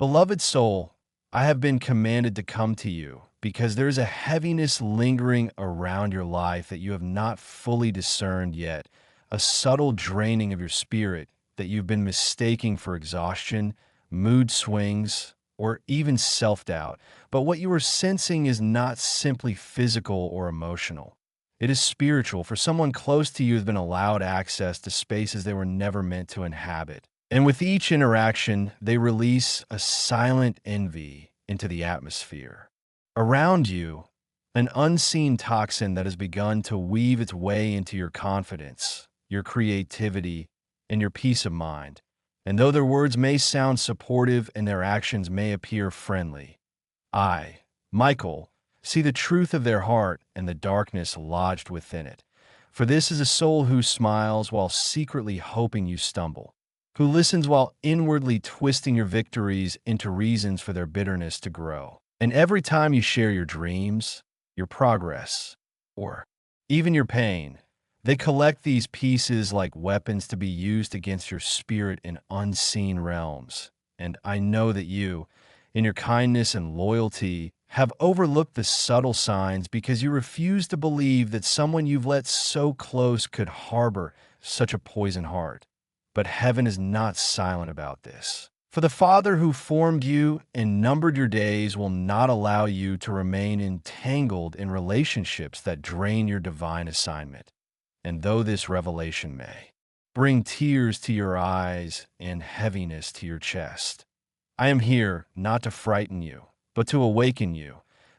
Beloved soul, I have been commanded to come to you because there is a heaviness lingering around your life that you have not fully discerned yet, a subtle draining of your spirit that you've been mistaking for exhaustion, mood swings, or even self-doubt. But what you are sensing is not simply physical or emotional. It is spiritual, for someone close to you has been allowed access to spaces they were never meant to inhabit. And with each interaction, they release a silent envy into the atmosphere. Around you, an unseen toxin that has begun to weave its way into your confidence, your creativity, and your peace of mind. And though their words may sound supportive and their actions may appear friendly, I, Michael, see the truth of their heart and the darkness lodged within it. For this is a soul who smiles while secretly hoping you stumble, who listens while inwardly twisting your victories into reasons for their bitterness to grow. And every time you share your dreams, your progress, or even your pain, they collect these pieces like weapons to be used against your spirit in unseen realms. And I know that you, in your kindness and loyalty, have overlooked the subtle signs because you refuse to believe that someone you've let so close could harbor such a poison heart. But heaven is not silent about this. For the Father who formed you and numbered your days will not allow you to remain entangled in relationships that drain your divine assignment. And though this revelation may bring tears to your eyes and heaviness to your chest, I am here not to frighten you, but to awaken you,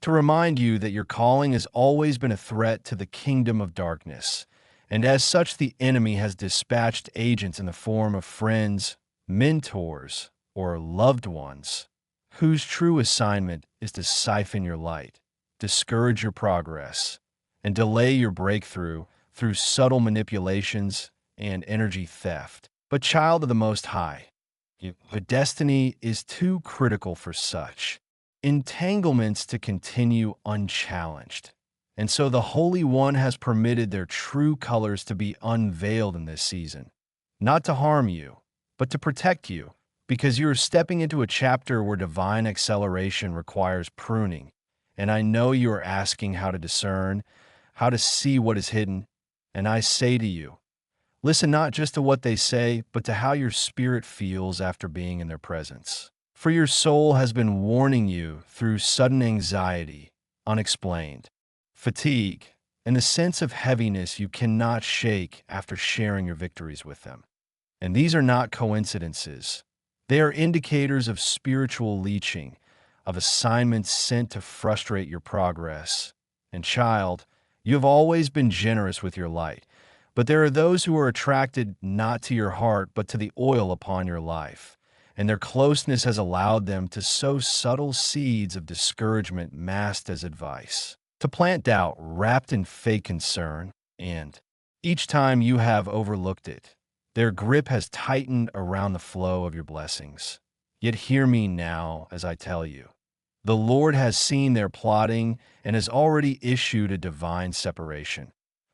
to remind you that your calling has always been a threat to the kingdom of darkness. And as such, the enemy has dispatched agents in the form of friends, mentors, or loved ones, whose true assignment is to siphon your light, discourage your progress, and delay your breakthrough through subtle manipulations and energy theft. But child of the Most High, your destiny is too critical for such entanglements to continue unchallenged. And so the Holy One has permitted their true colors to be unveiled in this season, not to harm you, but to protect you, because you are stepping into a chapter where divine acceleration requires pruning. And I know you are asking how to discern, how to see what is hidden. And I say to you, listen not just to what they say, but to how your spirit feels after being in their presence. For your soul has been warning you through sudden anxiety, unexplained, fatigue, and the sense of heaviness you cannot shake after sharing your victories with them. And these are not coincidences. They are indicators of spiritual leeching, of assignments sent to frustrate your progress. And child, you have always been generous with your light, but there are those who are attracted not to your heart, but to the oil upon your life. And their closeness has allowed them to sow subtle seeds of discouragement masked as advice, to plant doubt wrapped in fake concern, and each time you have overlooked it, their grip has tightened around the flow of your blessings. Yet hear me now as I tell you. The Lord has seen their plotting and has already issued a divine separation.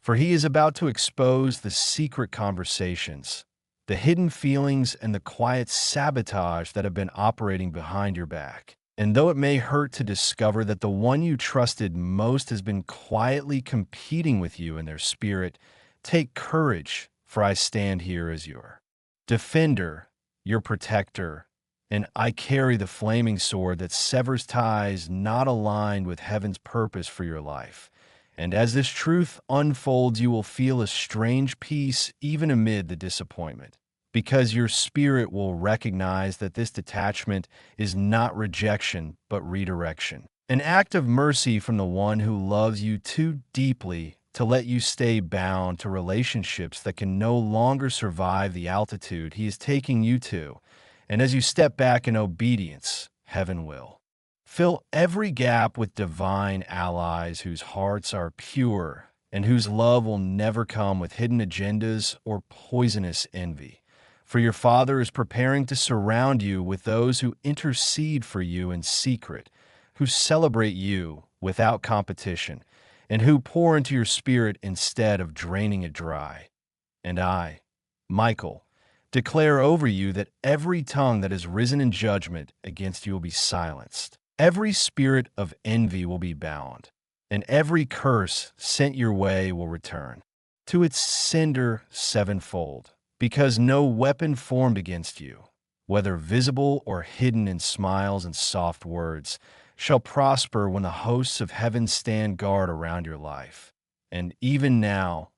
For he is about to expose the secret conversations, the hidden feelings, and the quiet sabotage that have been operating behind your back. And though it may hurt to discover that the one you trusted most has been quietly competing with you in their spirit, take courage, for I stand here as your defender, your protector, and I carry the flaming sword that severs ties not aligned with heaven's purpose for your life. And as this truth unfolds, you will feel a strange peace even amid the disappointment, because your spirit will recognize that this detachment is not rejection, but redirection. An act of mercy from the one who loves you too deeply to let you stay bound to relationships that can no longer survive the altitude he is taking you to. And as you step back in obedience, heaven will fill every gap with divine allies whose hearts are pure and whose love will never come with hidden agendas or poisonous envy. For your Father is preparing to surround you with those who intercede for you in secret, who celebrate you without competition, and who pour into your spirit instead of draining it dry. And I, Michael, declare over you that every tongue that has risen in judgment against you will be silenced. Every spirit of envy will be bound, and every curse sent your way will return to its sender sevenfold, because no weapon formed against you, whether visible or hidden in smiles and soft words, shall prosper when the hosts of heaven stand guard around your life. And even now,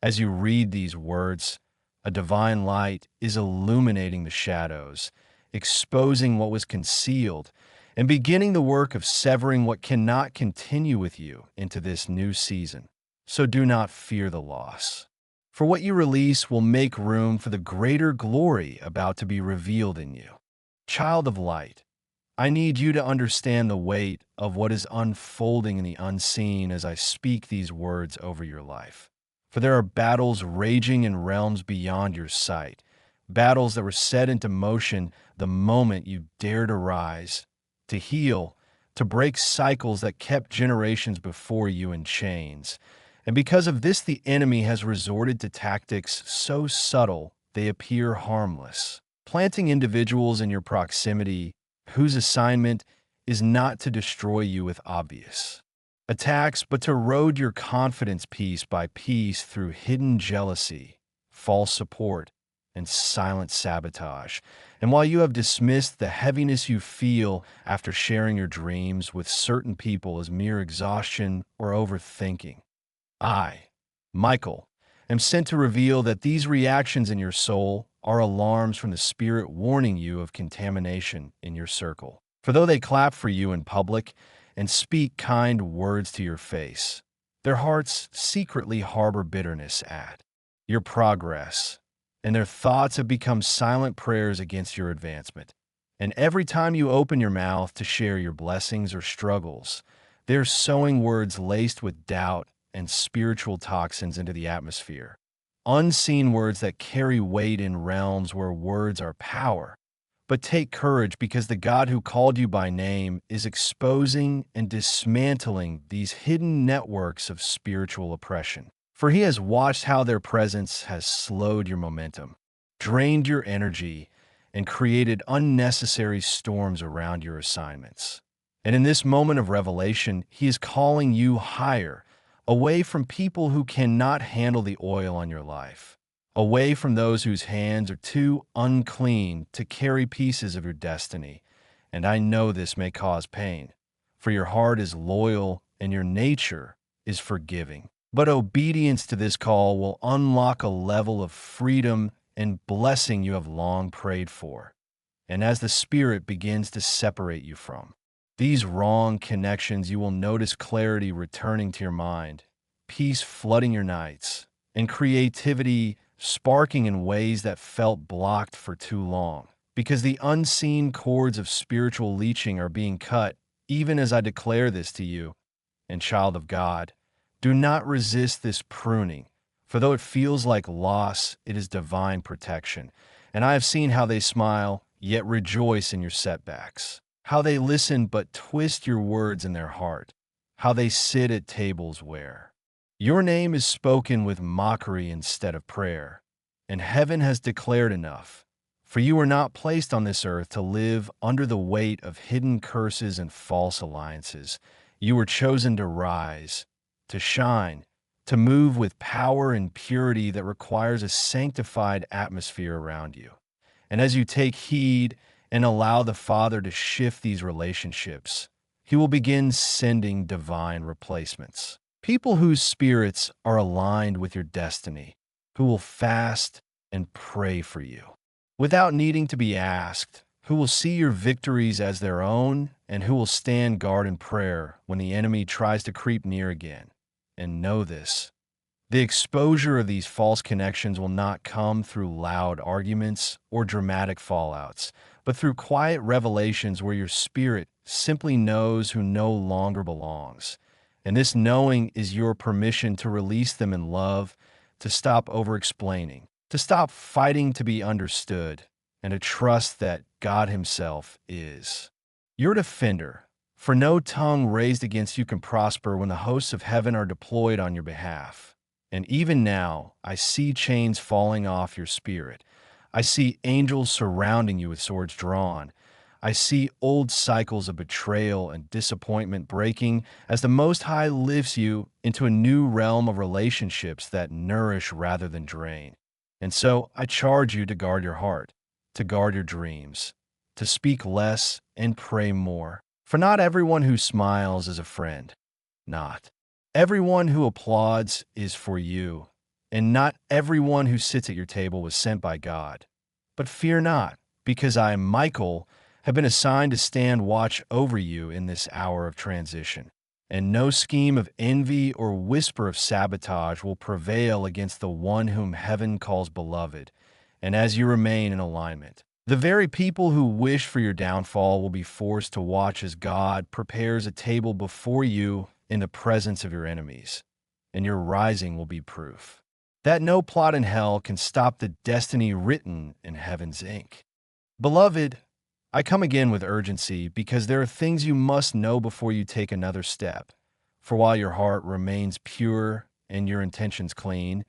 as you read these words, a divine light is illuminating the shadows, exposing what was concealed, and beginning the work of severing what cannot continue with you into this new season. So do not fear the loss, for what you release will make room for the greater glory about to be revealed in you. Child of light, I need you to understand the weight of what is unfolding in the unseen as I speak these words over your life. For there are battles raging in realms beyond your sight, battles that were set into motion the moment you dared to rise, to heal, to break cycles that kept generations before you in chains. And because of this, the enemy has resorted to tactics so subtle they appear harmless, planting individuals in your proximity whose assignment is not to destroy you with obvious attacks, but to erode your confidence piece by piece through hidden jealousy, false support, and silent sabotage. And while you have dismissed the heaviness you feel after sharing your dreams with certain people as mere exhaustion or overthinking, I, Michael, am sent to reveal that these reactions in your soul are alarms from the Spirit warning you of contamination in your circle. For though they clap for you in public and speak kind words to your face, their hearts secretly harbor bitterness at your progress, and their thoughts have become silent prayers against your advancement. And every time you open your mouth to share your blessings or struggles, they're sowing words laced with doubt and spiritual toxins into the atmosphere. Unseen words that carry weight in realms where words are power. But take courage, because the God who called you by name is exposing and dismantling these hidden networks of spiritual oppression. For he has watched how their presence has slowed your momentum, drained your energy, and created unnecessary storms around your assignments. And in this moment of revelation, he is calling you higher, away from people who cannot handle the oil on your life, away from those whose hands are too unclean to carry pieces of your destiny. And I know this may cause pain, for your heart is loyal and your nature is forgiving. But obedience to this call will unlock a level of freedom and blessing you have long prayed for. And as the Spirit begins to separate you from these wrong connections, you will notice clarity returning to your mind, peace flooding your nights, and creativity sparking in ways that felt blocked for too long. Because the unseen cords of spiritual leeching are being cut, even as I declare this to you. And child of God, do not resist this pruning, for though it feels like loss, it is divine protection. And I have seen how they smile, yet rejoice in your setbacks, how they listen but twist your words in their heart, how they sit at tables where your name is spoken with mockery instead of prayer. And heaven has declared enough, for you were not placed on this earth to live under the weight of hidden curses and false alliances. You were chosen to rise, to shine, to move with power and purity that requires a sanctified atmosphere around you. And as you take heed and allow the Father to shift these relationships, he will begin sending divine replacements. People whose spirits are aligned with your destiny, who will fast and pray for you without needing to be asked, who will see your victories as their own, and who will stand guard in prayer when the enemy tries to creep near again. And know this: the exposure of these false connections will not come through loud arguments or dramatic fallouts, but through quiet revelations where your spirit simply knows who no longer belongs. And this knowing is your permission to release them in love, to stop over-explaining, to stop fighting to be understood, and to trust that God himself is your defender. For no tongue raised against you can prosper when the hosts of heaven are deployed on your behalf. And even now, I see chains falling off your spirit. I see angels surrounding you with swords drawn. I see old cycles of betrayal and disappointment breaking as the Most High lifts you into a new realm of relationships that nourish rather than drain. And so I charge you to guard your heart, to guard your dreams, to speak less and pray more. For not everyone who smiles is a friend. Not everyone who applauds is for you, and not everyone who sits at your table was sent by God. But fear not, because I, Michael, have been assigned to stand watch over you in this hour of transition. And no scheme of envy or whisper of sabotage will prevail against the one whom heaven calls beloved, and as you remain in alignment. The very people who wish for your downfall will be forced to watch as God prepares a table before you in the presence of your enemies, and your rising will be proof that no plot in hell can stop the destiny written in heaven's ink. Beloved, I come again with urgency because there are things you must know before you take another step. For while your heart remains pure and your intentions clean,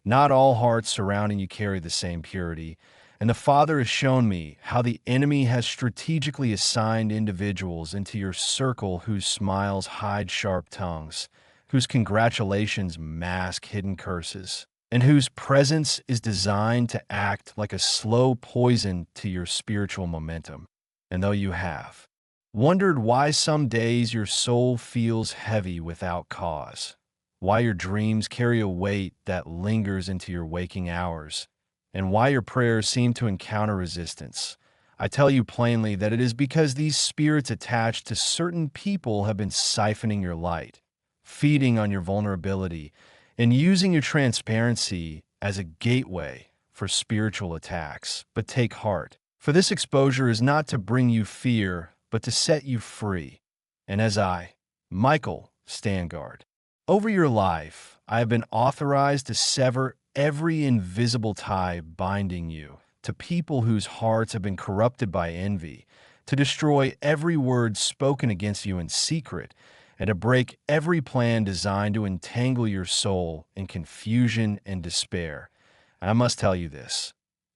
not all hearts surrounding you carry the same purity. And the Father has shown me how the enemy has strategically assigned individuals into your circle whose smiles hide sharp tongues, whose congratulations mask hidden curses, and whose presence is designed to act like a slow poison to your spiritual momentum. And though you have wondered why some days your soul feels heavy without cause, why your dreams carry a weight that lingers into your waking hours, and why your prayers seem to encounter resistance, I tell you plainly that it is because these spirits attached to certain people have been siphoning your light, feeding on your vulnerability, and using your transparency as a gateway for spiritual attacks. But take heart, for this exposure is not to bring you fear, but to set you free. And as I, Michael, stand guard over your life, I have been authorized to sever every invisible tie binding you to people whose hearts have been corrupted by envy, to destroy every word spoken against you in secret, and to break every plan designed to entangle your soul in confusion and despair. And I must tell you this,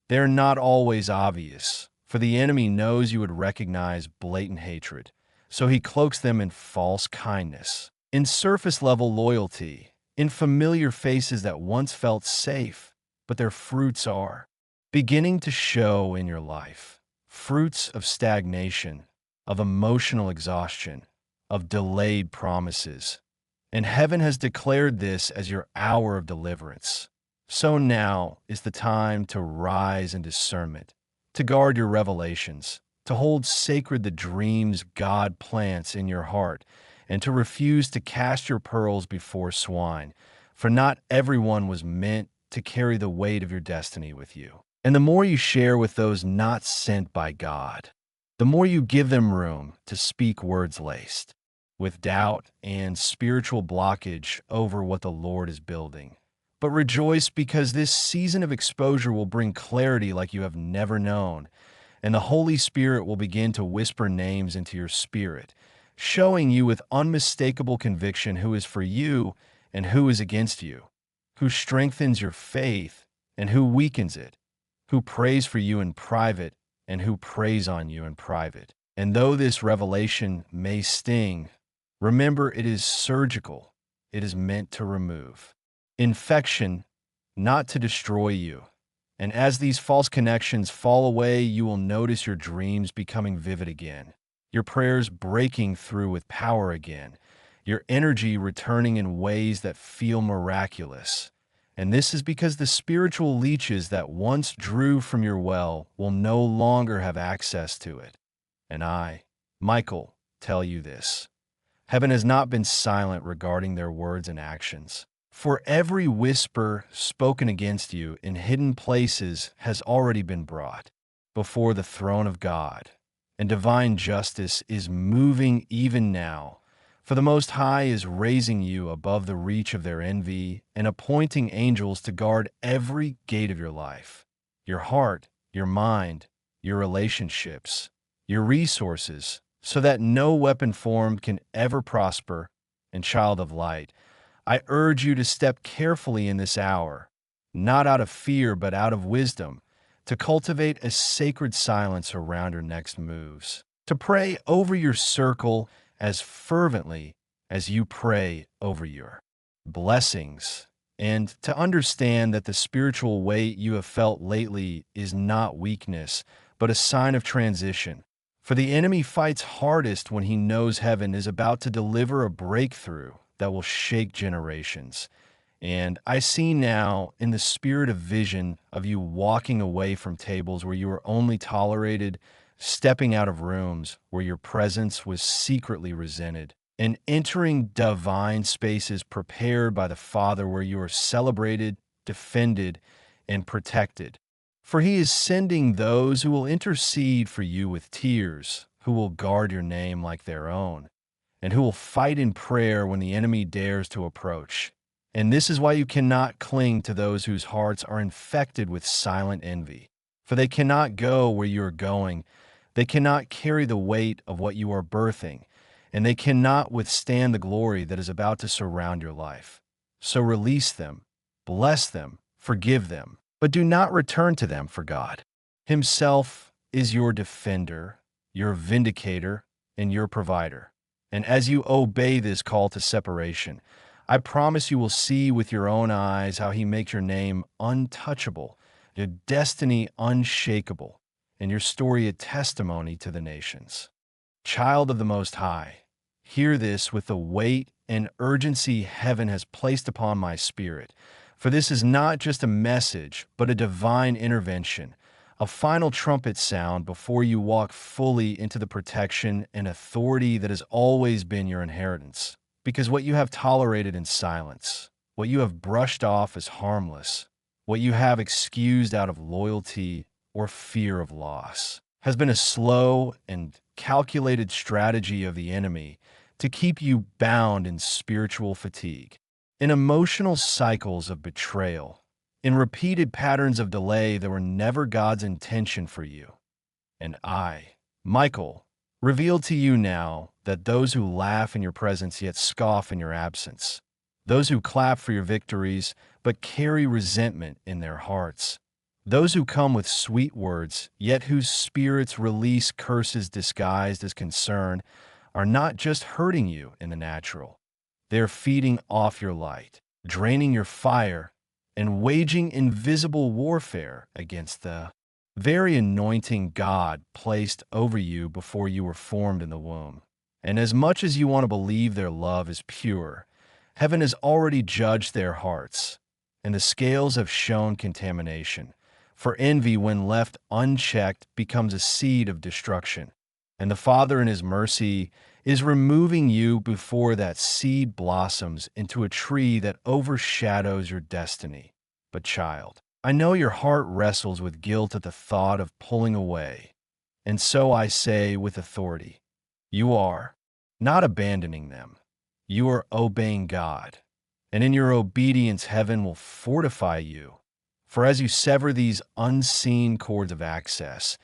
they're not always obvious, for the enemy knows you would recognize blatant hatred, so he cloaks them in false kindness, in surface-level loyalty, in familiar faces that once felt safe, but their fruits are beginning to show in your life. Fruits of stagnation, of emotional exhaustion, of delayed promises. And heaven has declared this as your hour of deliverance. So now is the time to rise in discernment, to guard your revelations, to hold sacred the dreams God plants in your heart, and to refuse to cast your pearls before swine, for not everyone was meant to carry the weight of your destiny with you. And the more you share with those not sent by God, the more you give them room to speak words laced with doubt and spiritual blockage over what the Lord is building. But rejoice, because this season of exposure will bring clarity like you have never known, and the Holy Spirit will begin to whisper names into your spirit, showing you with unmistakable conviction who is for you and who is against you, who strengthens your faith and who weakens it, who prays for you in private and who preys on you in private. And though this revelation may sting, remember it is surgical. It is meant to remove infection, not to destroy you. And as these false connections fall away, you will notice your dreams becoming vivid again, your prayers breaking through with power again, your energy returning in ways that feel miraculous. And this is because the spiritual leeches that once drew from your well will no longer have access to it. And I, Michael, tell you this. Heaven has not been silent regarding their words and actions. For every whisper spoken against you in hidden places has already been brought before the throne of God, and divine justice is moving even now. For the Most High is raising you above the reach of their envy and appointing angels to guard every gate of your life, your heart, your mind, your relationships, your resources, so that no weapon formed can ever prosper. And child of light, I urge you to step carefully in this hour, not out of fear but out of wisdom, to cultivate a sacred silence around your next moves, to pray over your circle as fervently as you pray over your blessings, and to understand that the spiritual weight you have felt lately is not weakness, but a sign of transition. For the enemy fights hardest when he knows heaven is about to deliver a breakthrough that will shake generations. And I see now, in the spirit of vision, of you walking away from tables where you were only tolerated, stepping out of rooms where your presence was secretly resented, and entering divine spaces prepared by the Father where you are celebrated, defended, and protected. For he is sending those who will intercede for you with tears, who will guard your name like their own, and who will fight in prayer when the enemy dares to approach. And this is why you cannot cling to those whose hearts are infected with silent envy. For they cannot go where you are going, they cannot carry the weight of what you are birthing, and they cannot withstand the glory that is about to surround your life. So release them, bless them, forgive them, but do not return to them, for God Himself is your defender, your vindicator, and your provider. And as you obey this call to separation, I promise you will see with your own eyes how He makes your name untouchable, your destiny unshakable, and your story a testimony to the nations. Child of the Most High, hear this with the weight and urgency heaven has placed upon my spirit. For this is not just a message, but a divine intervention, a final trumpet sound before you walk fully into the protection and authority that has always been your inheritance. Because what you have tolerated in silence, what you have brushed off as harmless, what you have excused out of loyalty or fear of loss, has been a slow and calculated strategy of the enemy to keep you bound in spiritual fatigue, in emotional cycles of betrayal, in repeated patterns of delay that were never God's intention for you. And I, Michael, reveal to you now that those who laugh in your presence yet scoff in your absence, those who clap for your victories but carry resentment in their hearts, those who come with sweet words yet whose spirits release curses disguised as concern, are not just hurting you in the natural. They are feeding off your light, draining your fire, and waging invisible warfare against the very anointing God placed over you before you were formed in the womb. And as much as you want to believe their love is pure, heaven has already judged their hearts, and the scales have shown contamination. For envy, when left unchecked, becomes a seed of destruction. And the Father in His mercy is removing you before that seed blossoms into a tree that overshadows your destiny. But child, I know your heart wrestles with guilt at the thought of pulling away. And so I say with authority, you are not abandoning them. You are obeying God. And in your obedience, heaven will fortify you. For as you sever these unseen cords of access,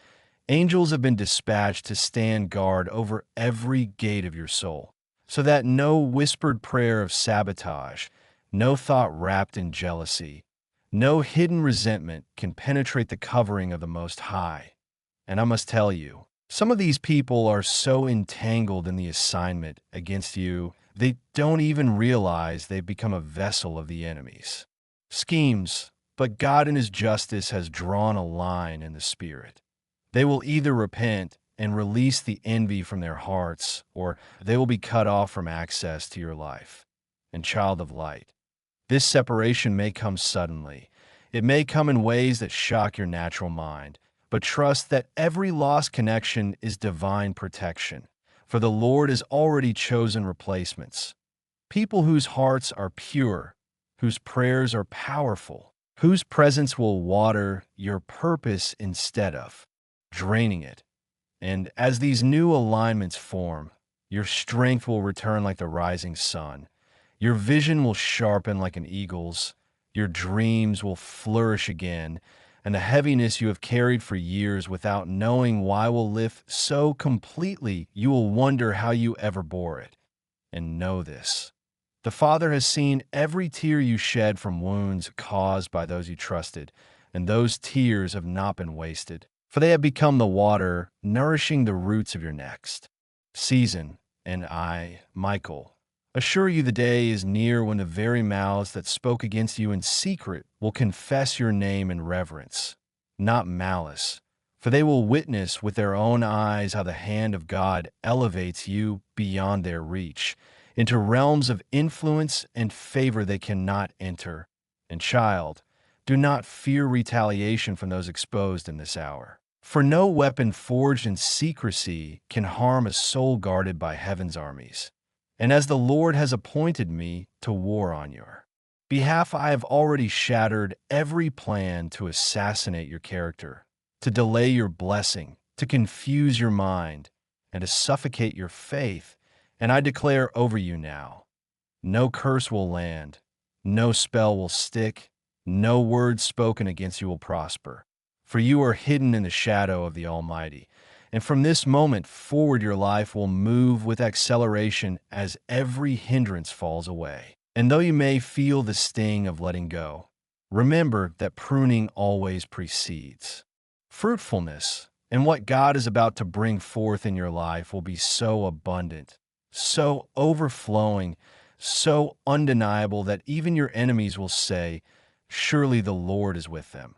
angels have been dispatched to stand guard over every gate of your soul, so that no whispered prayer of sabotage, no thought wrapped in jealousy, no hidden resentment can penetrate the covering of the Most High. And I must tell you, some of these people are so entangled in the assignment against you, they don't even realize they've become a vessel of the enemy's schemes. But God in His justice has drawn a line in the spirit. They will either repent and release the envy from their hearts, or they will be cut off from access to your life. And child of light, this separation may come suddenly. It may come in ways that shock your natural mind, but trust that every lost connection is divine protection, for the Lord has already chosen replacements. People whose hearts are pure, whose prayers are powerful, whose presence will water your purpose instead of draining it. And as these new alignments form, your strength will return like the rising sun. Your vision will sharpen like an eagle's. Your dreams will flourish again, and the heaviness you have carried for years without knowing why will lift so completely you will wonder how you ever bore it. And know this: the Father has seen every tear you shed from wounds caused by those you trusted, and those tears have not been wasted, for they have become the water nourishing the roots of your next season. And I, Michael, assure you the day is near when the very mouths that spoke against you in secret will confess your name in reverence, not malice, for they will witness with their own eyes how the hand of God elevates you beyond their reach, into realms of influence and favor they cannot enter. And child, do not fear retaliation from those exposed in this hour. For no weapon forged in secrecy can harm a soul guarded by heaven's armies. And as the Lord has appointed me to war on your behalf, I have already shattered every plan to assassinate your character, to delay your blessing, to confuse your mind, and to suffocate your faith. And I declare over you now, no curse will land, no spell will stick, no word spoken against you will prosper. For you are hidden in the shadow of the Almighty. And from this moment forward, your life will move with acceleration as every hindrance falls away. And though you may feel the sting of letting go, remember that pruning always precedes fruitfulness. And what God is about to bring forth in your life will be so abundant, so overflowing, so undeniable that even your enemies will say, "Surely the Lord is with them."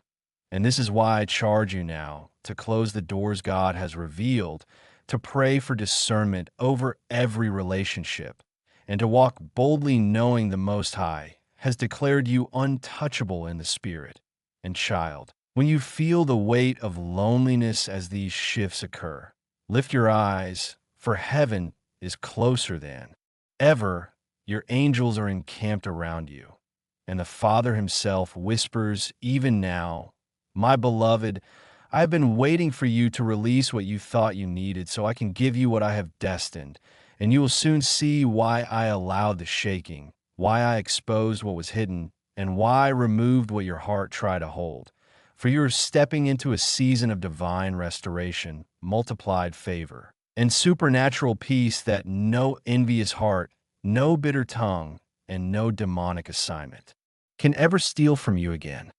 And this is why I charge you now to close the doors God has revealed, to pray for discernment over every relationship, and to walk boldly knowing the Most High has declared you untouchable in the Spirit. And child, when you feel the weight of loneliness as these shifts occur, lift your eyes, for heaven is closer than ever. Your angels are encamped around you, and the Father himself whispers even now, "My beloved, I have been waiting for you to release what you thought you needed so I can give you what I have destined, and you will soon see why I allowed the shaking, why I exposed what was hidden, and why I removed what your heart tried to hold. For you are stepping into a season of divine restoration, multiplied favor, and supernatural peace that no envious heart, no bitter tongue, and no demonic assignment can ever steal from you again."